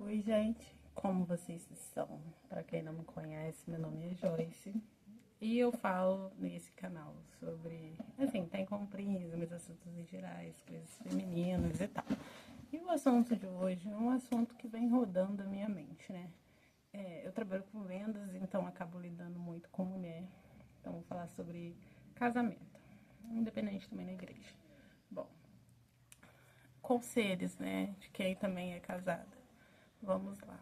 Oi, gente, como vocês estão? Para quem não me conhece, meu nome é Joyce e eu falo nesse canal sobre, assim, tem como prismas, assuntos em gerais, coisas femininas e tal. E o assunto de hoje é um assunto que vem rodando a minha mente, né? Eu trabalho com vendas, então acabo lidando muito com mulher, então vou falar sobre casamento, independente também na igreja. Bom, conselhos, né, de quem também é casada. Vamos lá.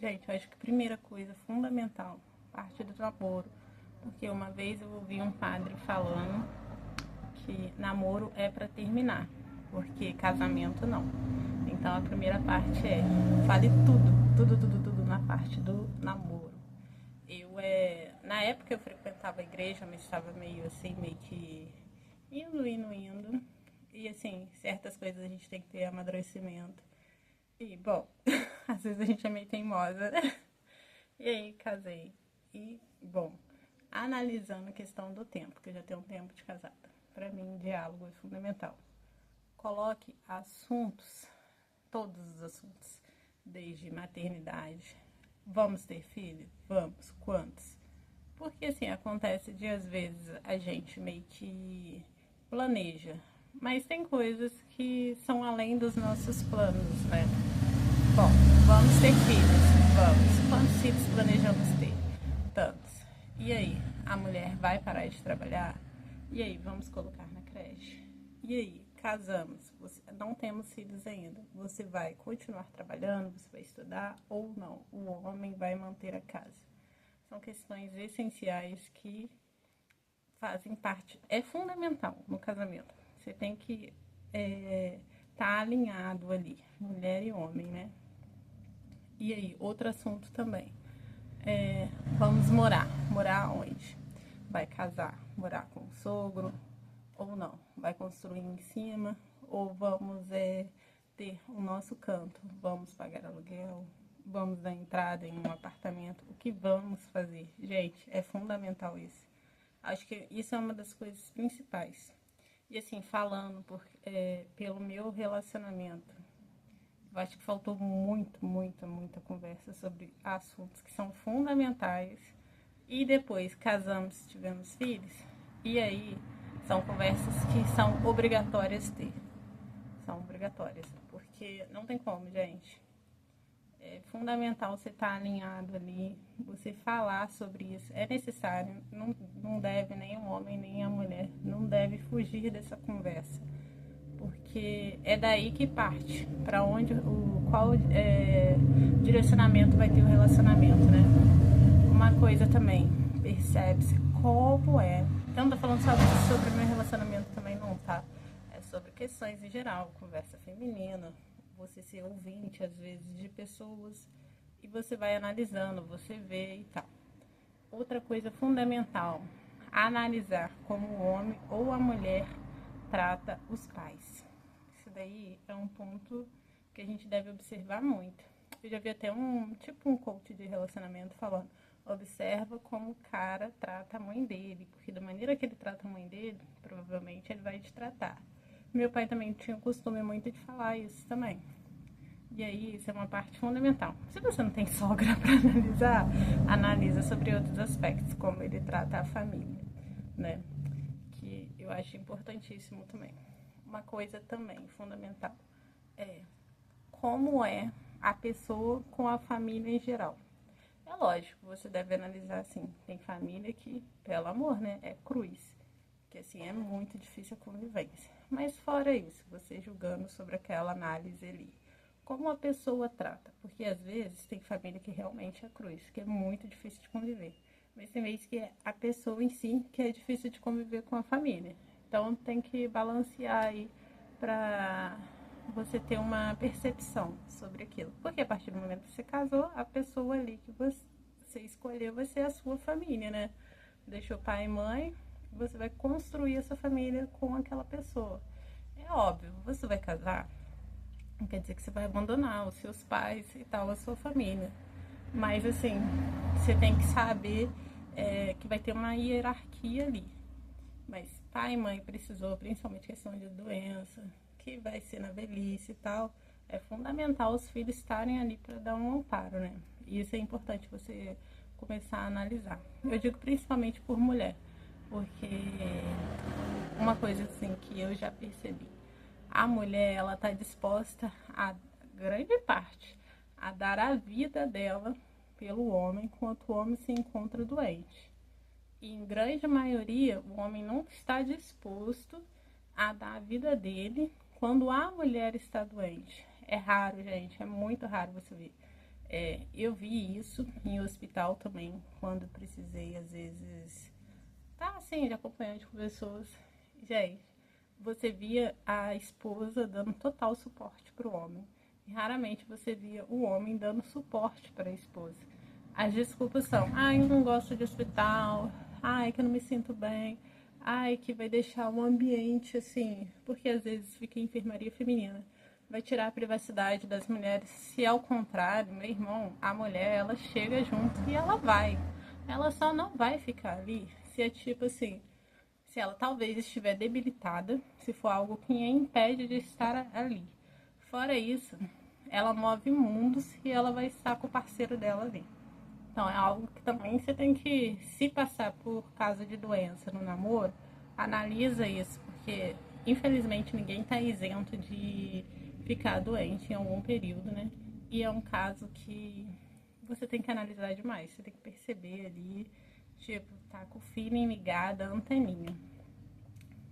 Gente, eu acho que a primeira coisa fundamental, parte do namoro, porque uma vez eu ouvi um padre falando que namoro é para terminar, porque casamento não. Então a primeira parte é, fale tudo na parte do namoro. Na época eu frequentava a igreja, mas estava meio assim, meio que indo. E assim, certas coisas a gente tem que ter amadurecimento. E, bom, às vezes a gente é meio teimosa, né? E aí, casei. E, bom, analisando a questão do tempo, que eu já tenho um tempo de casada. Para mim, diálogo é fundamental. Coloque assuntos, todos os assuntos, desde maternidade. Vamos ter filho? Vamos. Quantos? Porque, assim, acontece de, às vezes, a gente meio que planeja. Mas tem coisas que são além dos nossos planos, né? Bom, vamos ter filhos? Vamos. Quantos filhos planejamos ter? Tantos. E aí, a mulher vai parar de trabalhar? E aí, vamos colocar na creche? E aí, casamos? Não temos filhos ainda. Você vai continuar trabalhando? Você vai estudar ou não? O homem vai manter a casa. São questões essenciais que fazem parte. É fundamental no casamento. Você tem que tá alinhado ali, mulher e homem, né? E aí, outro assunto também. Vamos morar. Morar onde? Vai casar? Morar com o sogro ou não? Vai construir em cima? Ou vamos ter o nosso canto? Vamos pagar aluguel? Vamos dar entrada em um apartamento? O que vamos fazer? Gente, é fundamental isso. Acho que isso é uma das coisas principais. E assim, falando pelo meu relacionamento, eu acho que faltou muita conversa sobre assuntos que são fundamentais. E depois casamos, tivemos filhos. E aí são conversas que são obrigatórias ter. São obrigatórias. Porque não tem como, gente. É fundamental você estar alinhado ali, você falar sobre isso. É necessário. Não deve nem o homem nem a mulher. Não deve fugir dessa conversa. Porque é daí que parte, para onde, qual direcionamento vai ter o relacionamento, né? Uma coisa também, percebe-se como é. Eu não tô falando só sobre o meu relacionamento também não, tá? É sobre questões em geral, conversa feminina, você ser ouvinte, às vezes, de pessoas, e você vai analisando, você vê e tal. Outra coisa fundamental, analisar como o homem ou a mulher trata os pais. Isso daí é um ponto que a gente deve observar muito. Eu já vi até um coach de relacionamento falando, observa como o cara trata a mãe dele, porque da maneira que ele trata a mãe dele, provavelmente ele vai te tratar. Meu pai também tinha o costume muito de falar isso também. E aí, isso é uma parte fundamental. Se você não tem sogra para analisar, analisa sobre outros aspectos, como ele trata a família, né? Que eu acho importantíssimo também. Uma coisa também fundamental é como é a pessoa com a família em geral. É lógico, você deve analisar assim, tem família que, pelo amor, né, é cruz, que assim, é muito difícil a convivência. Mas fora isso, você julgando sobre aquela análise ali, como a pessoa trata, porque às vezes tem família que realmente é cruz, que é muito difícil de conviver. Mas tem vezes que é a pessoa em si que é difícil de conviver com a família. Então tem que balancear aí para você ter uma percepção sobre aquilo. Porque a partir do momento que você casou, a pessoa ali que você escolheu vai ser a sua família, né? Deixou pai e mãe, você vai construir essa família com aquela pessoa. É óbvio, você vai casar, não quer dizer que você vai abandonar os seus pais e tal, a sua família. Mas assim, você tem que saber que vai ter uma hierarquia ali. Mas pai e mãe precisou, principalmente questão de doença, que vai ser na velhice e tal, é fundamental os filhos estarem ali para dar um amparo, né? E isso é importante você começar a analisar. Eu digo principalmente por mulher, porque uma coisa assim que eu já percebi, a mulher ela está disposta a grande parte a dar a vida dela pelo homem, enquanto o homem se encontra doente. E em grande maioria, o homem não está disposto a dar a vida dele quando a mulher está doente. É raro, gente, é muito raro você ver. Eu vi isso em hospital também, quando precisei, às vezes, tá assim, de acompanhante com pessoas. Gente, você via a esposa dando total suporte para o homem. E raramente você via o homem dando suporte para a esposa. As desculpas são, ai, eu não gosto de hospital, ai, que eu não me sinto bem, ai, que vai deixar um ambiente assim, porque às vezes fica em enfermaria feminina, vai tirar a privacidade das mulheres. Se ao contrário, meu irmão, a mulher, ela chega junto e ela vai. Ela só não vai ficar ali se é tipo assim, se ela talvez estiver debilitada, se for algo que a impede de estar ali. Fora isso, ela move mundos e ela vai estar com o parceiro dela ali. Então é algo que também você tem que, se passar por causa de doença no namoro, analisa isso, porque infelizmente ninguém está isento de ficar doente em algum período, né? E é um caso que você tem que analisar demais, você tem que perceber ali, tipo, tá com o feeling ligado, a anteninha.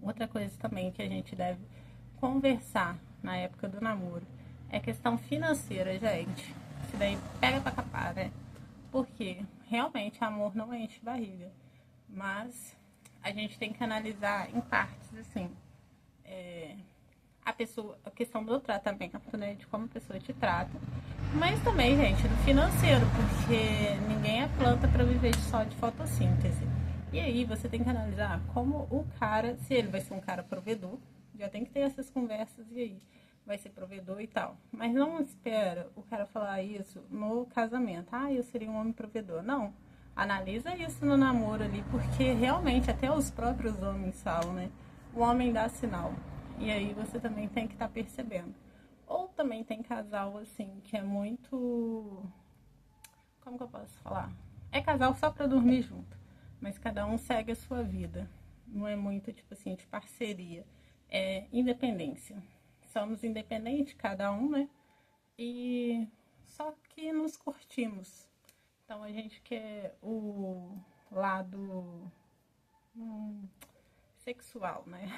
Outra coisa também que a gente deve conversar na época do namoro é questão financeira, gente. Isso daí pega pra capar, né? Porque realmente amor não enche barriga. Mas a gente tem que analisar em partes, assim, a questão do tratamento, né? De como a pessoa te trata. Mas também, gente, do financeiro, porque ninguém é planta para viver só de fotossíntese. E aí você tem que analisar como o cara, se ele vai ser um cara provedor, já tem que ter essas conversas, e aí vai ser provedor e tal. Mas não espera o cara falar isso no casamento. Ah, eu seria um homem provedor. Não. Analisa isso no namoro ali, porque realmente até os próprios homens falam, né? O homem dá sinal. E aí você também tem que estar percebendo. Ou também tem casal, assim, que é muito... Como que eu posso falar? É casal só pra dormir junto. Mas cada um segue a sua vida. Não é muito, tipo assim, de parceria. É independência. Somos independentes, cada um, né? E só que nos curtimos. Então a gente quer o lado sexual, né?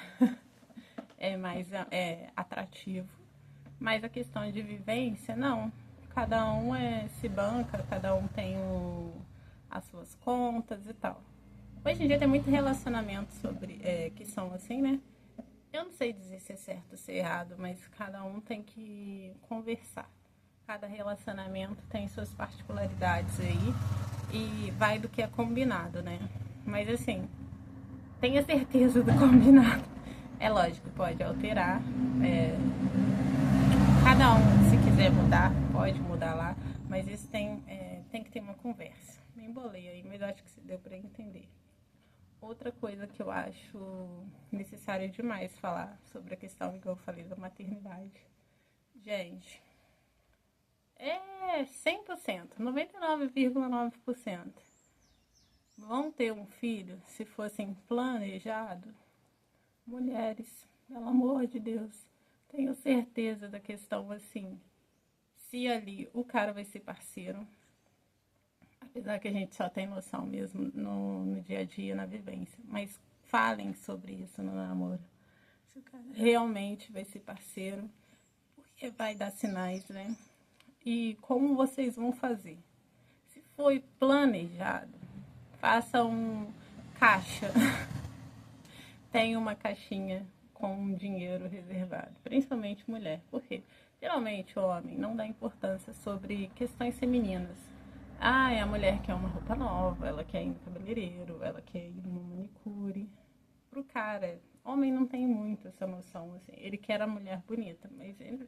É mais atrativo. Mas a questão de vivência, não. Cada um se banca, cada um tem as suas contas e tal. Hoje em dia tem muito relacionamento sobre que são assim, né? Eu não sei dizer se é certo ou se é errado, mas cada um tem que conversar. Cada relacionamento tem suas particularidades aí e vai do que é combinado, né? Mas assim, tenha certeza do combinado. É lógico, pode alterar. Cada um, se quiser mudar, pode mudar lá, mas isso tem que ter uma conversa. Me embolei aí, mas acho que se deu para entender. Outra coisa que eu acho necessário demais falar sobre a questão que eu falei da maternidade. Gente, é 100%, 99,9%. Vão ter um filho se fossem planejado? Mulheres, pelo amor de Deus, tenho certeza da questão assim. Se ali o cara vai ser parceiro, apesar que a gente só tem noção mesmo no dia a dia, na vivência, mas falem sobre isso no namoro. Se o cara realmente vai ser parceiro, porque vai dar sinais, né? E como vocês vão fazer? Se foi planejado, faça um caixa. Tem uma caixinha com dinheiro reservado, principalmente mulher. Por quê? Geralmente o homem não dá importância sobre questões femininas. Ah, é a mulher quer uma roupa nova, ela quer ir no cabeleireiro, ela quer ir no manicure. Pro cara, homem não tem muito essa noção, assim. Ele quer a mulher bonita, mas ele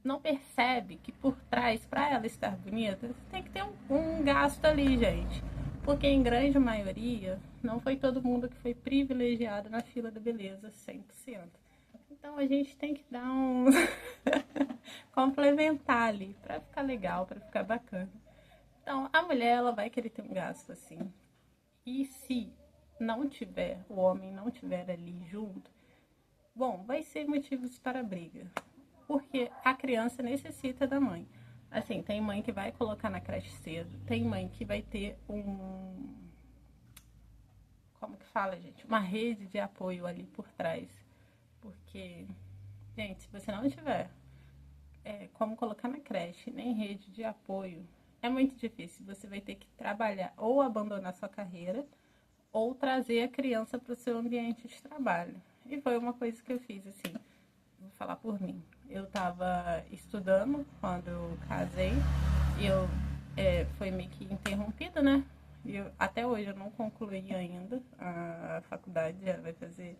não percebe que por trás, para ela estar bonita, tem que ter um gasto ali, gente. Porque em grande maioria, não foi todo mundo que foi privilegiado na fila da beleza 100%. Então a gente tem que dar um complementar ali para ficar legal, para ficar bacana. Então a mulher ela vai querer ter um gasto assim. E se não tiver, o homem não tiver ali junto, bom, vai ser motivos para briga. Porque a criança necessita da mãe. Assim, tem mãe que vai colocar na creche cedo, tem mãe que vai ter como que fala, gente? Uma rede de apoio ali por trás. Porque, gente, se você não tiver como colocar na creche, nem rede de apoio, é muito difícil. Você vai ter que trabalhar ou abandonar sua carreira ou trazer a criança para o seu ambiente de trabalho. E foi uma coisa que eu fiz, assim, vou falar por mim. Eu estava estudando quando eu casei e eu foi meio que interrompida, né? Até hoje eu não concluí ainda a faculdade, já vai fazer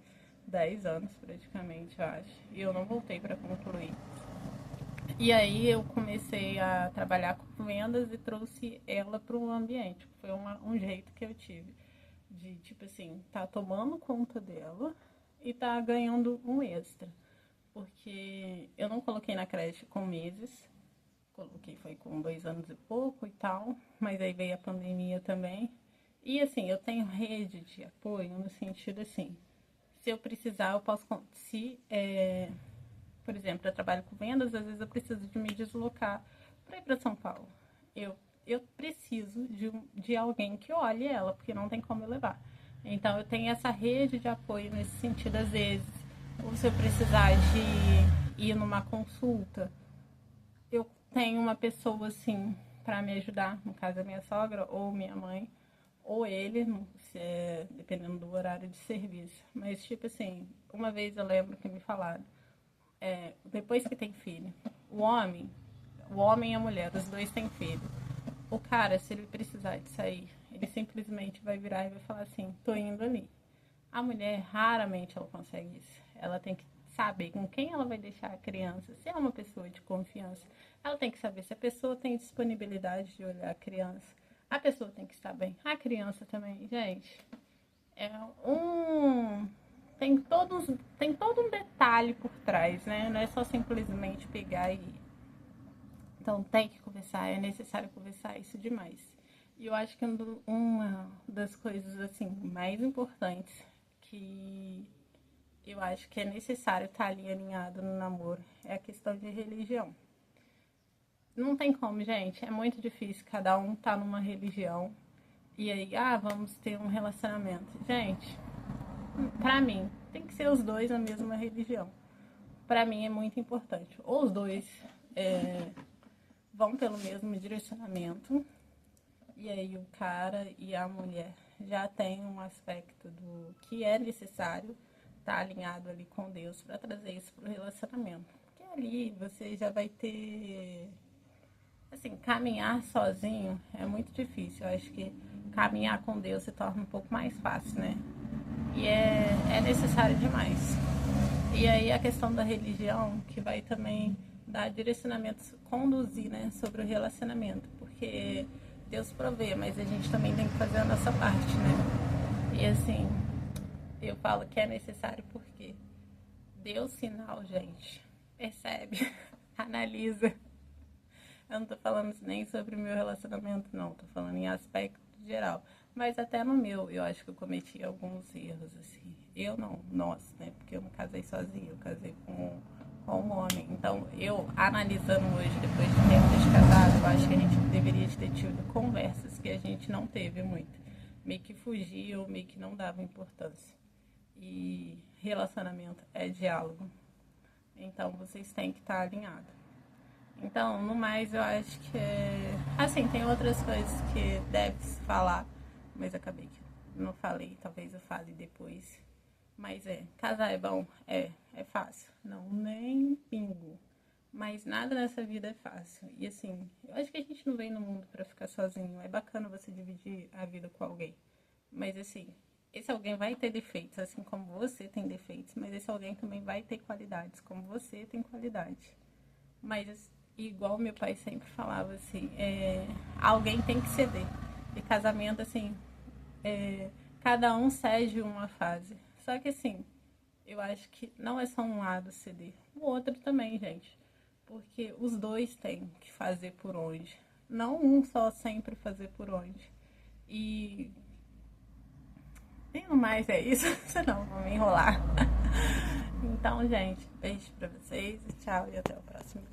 10 anos praticamente, eu acho. E eu não voltei para concluir. E aí eu comecei a trabalhar com vendas e trouxe ela para o ambiente. Foi um jeito que eu tive de, tipo assim, tá tomando conta dela e tá ganhando um extra. Porque eu não coloquei na creche com meses, coloquei foi com 2 anos e pouco e tal, mas aí veio a pandemia também. E assim, eu tenho rede de apoio no sentido assim, se eu precisar, eu posso. Se, por exemplo, eu trabalho com vendas, às vezes eu preciso de me deslocar para ir para São Paulo. Eu, eu preciso de alguém que olhe ela, porque não tem como eu levar. Então eu tenho essa rede de apoio nesse sentido, às vezes. Ou se eu precisar de ir numa consulta, eu tenho uma pessoa assim para me ajudar, no caso a minha sogra ou minha mãe, ou ele, dependendo do horário de serviço. Mas tipo assim, uma vez eu lembro que me falaram, depois que tem filho, o homem e a mulher, os dois têm filho. O cara, se ele precisar de sair, ele simplesmente vai virar e vai falar assim, tô indo ali. A mulher, raramente ela consegue isso. Ela tem que saber com quem ela vai deixar a criança, se é uma pessoa de confiança. Ela tem que saber se a pessoa tem disponibilidade de olhar a criança. A pessoa tem que estar bem. A criança também, gente. É um. Tem todo um detalhe por trás, né? Não é só simplesmente pegar e. Então tem que conversar, é necessário conversar isso demais. E eu acho que uma das coisas assim mais importantes que eu acho que é necessário estar ali alinhado no namoro é a questão de religião. Não tem como, gente. É muito difícil. Cada um tá numa religião. E aí, vamos ter um relacionamento. Gente, pra mim, tem que ser os dois na mesma religião. Pra mim é muito importante. Ou os dois vão pelo mesmo direcionamento. E aí o cara e a mulher já tem um aspecto do que é necessário estar alinhado ali com Deus para trazer isso pro relacionamento. Porque ali você já vai ter. Assim, caminhar sozinho é muito difícil. Eu acho que caminhar com Deus se torna um pouco mais fácil, né? E é necessário demais. E aí a questão da religião, que vai também dar direcionamentos, conduzir, né, sobre o relacionamento. Porque Deus provê, mas a gente também tem que fazer a nossa parte, né? E assim, eu falo que é necessário porque deu sinal, gente. Percebe, analisa. Eu não tô falando nem sobre o meu relacionamento, não. Tô falando em aspecto geral. Mas até no meu, eu acho que eu cometi alguns erros, assim. Eu não, nós, né? Porque eu não casei sozinha, eu casei com um homem. Então, eu, analisando hoje, depois de tempo de casado, eu acho que a gente deveria ter tido conversas que a gente não teve muito. Meio que fugia ou meio que não dava importância. E relacionamento é diálogo. Então, vocês têm que estar alinhados. Então, no mais, eu acho que assim, tem outras coisas que deve se falar, mas acabei que não falei, talvez eu fale depois. Mas casar é bom? É fácil. Não, nem pingo. Mas nada nessa vida é fácil. E assim, eu acho que a gente não vem no mundo pra ficar sozinho. É bacana você dividir a vida com alguém. Mas assim, esse alguém vai ter defeitos, assim como você tem defeitos. Mas esse alguém também vai ter qualidades, como você tem qualidade. Mas igual meu pai sempre falava assim, alguém tem que ceder. E casamento, assim, cada um cede uma fase. Só que assim, eu acho que não é só um lado ceder, o outro também, gente. Porque os dois têm que fazer por onde. Não um só sempre fazer por onde. E no mais é isso, senão vou me enrolar. Então, gente, beijo pra vocês e tchau e até o próximo.